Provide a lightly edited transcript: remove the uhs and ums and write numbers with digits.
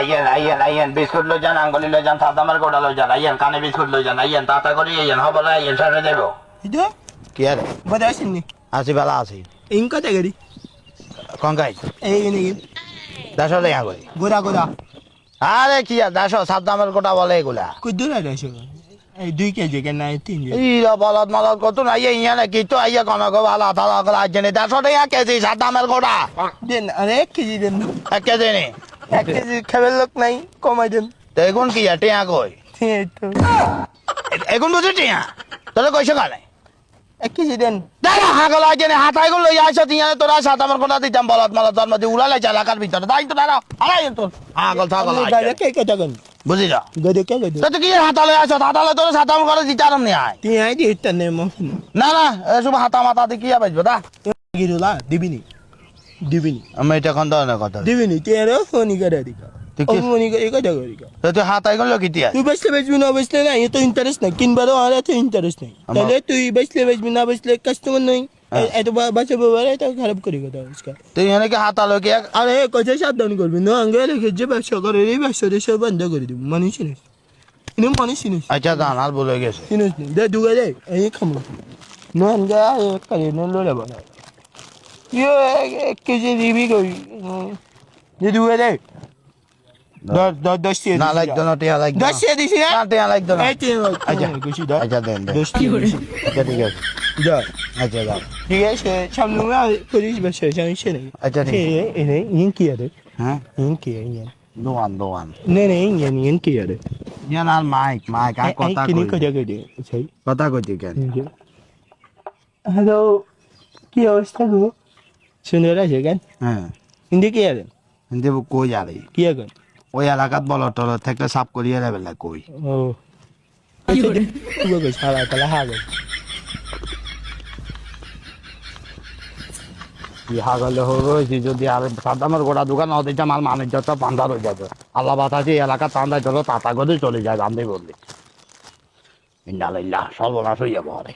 আইয়েন biscuit লই যান আঙ্গুলি লই যান সাদামের গোড়া লই যান আইয়েন কানে বিস্কুট লই যান আইয়েন তাতা করে আইয়েন হবলে আইয়েন সারে দেব এটা কি আরে বড় আসেননি আসি বেলা আসি ইনকা তাগরি কঙ্কাই এই নি দাসো লই আগই গোরা গোরা আরে কি আর দাসো সাদামের গোটা বলে এগুলা কই দূর আছে এই 2 কেজি কেন নাই 3 কেজি ই বলদ মলদ কত না ইয়া না কি তো আইয়া কোন গো ভালো আধা গলা আজনে দাসো টাকা কেজি সাদামের গোটা দেন আরে 1 কেজি দেন 1 কেজি নি 1 কেজি খাবার লোক নাই কমাই দেন তো এখন কি টিয়া কই এই তো এখন বুঝি টিয়া তাহলে কইছো কানে 1 কেজি দেন দাঁড়া হাগল আজনে হাতাই গো লই আইছো টিয়া তোরা সাদামের গোটা দিতাম বলদ মলদ জন্ম দি উড়ালাই এলাকার ভিতরে তাই তো দাঁড়াও আলাই তো হাগল থাগল গাড়ি কে কে টাকা বুঝি যা গাড়ি কে গাড়ি তো কি হাতালে আইছো হাতালে তোর সাদাম করে দিতারম নি আয় তুই আই দি ইটা নে মো না না এসব হাতা মাথা দি কি বাজবে দা গিরুলা দিবিনি আমি এটা কোন ধরনের কথা দিবিনি তেরো ফোনি করে দিকা তুই কি ফোনি করে কথা করিকা তুই হাতাই গেল কি টিয়া তুই বসলে বেচবি না বসলে না এ তো ইন্টারেস্ট নাই কিনবারও আর এত ইন্টারেস্ট নাই তাহলে তুই বসলে বেচবি না বসলে কাস্টমার নাই এত বাচ্চা ব্যবহার এটা খারাপ করি কথা আজকাল তুই এনে কি হাতালো কি আরে কথা সাবধান করবি না আঙ্গে রেখে যে ব্যবসা করে এই ব্যবসা সব বন্ধ করে দিব মানুষ চিনিস ইনি মানুষ চিনিস আচ্ছা জান আর বলে গেছে চিনিস নি দে দুগে দে এই খামো না আঙ্গে এক কালি না লড়ে বলা ইয়ে 1 কেজি দিবি কই যে দুগে দে দশ না লাগতো না টিয়া লাগতো 10 টাকা দিছি না না টিয়া লাগতো না এই তুই আচ্ছা খুশি দা আচ্ছা দেন দেন 10 টাকা আচ্ছা ঠিক আছে যা আচ্ছা যাও ঠিক আছে সামনে পুলিশ ব্যবসা জানিস না আচ্ছা ঠিক এনে ইন কি আরে হ্যাঁ ইন কি ইন দোয়ান নে নে ইন কি আরে ইয়ান আর মাইক আর কথা কিনি কই কথা কই সেই কথা কইতে কেন হ্যালো কি অবস্থা গো সুন্দর আছে কেন হ্যাঁ হিন্দি কি আরে হিন্দি কই যারে কি এখন ওই এলাকাত বল টল থাকলে সাফ করিয়ে দেবেন না কই ও আচ্ছা তুই গো সারা তালা হাগো কি হাগলে হইছি যদি আর সাদামের গোড়া দোকান হতে আমার মানুষ যত বান্ধার হয়ে যাবে আল্লাহ বাতাসে এলাকা চান্দায় চলো তাতা করে চলে যায় বান্ধে বললে ইন্দালিল্লাহ সর্বনাশ হইয়া পড়ে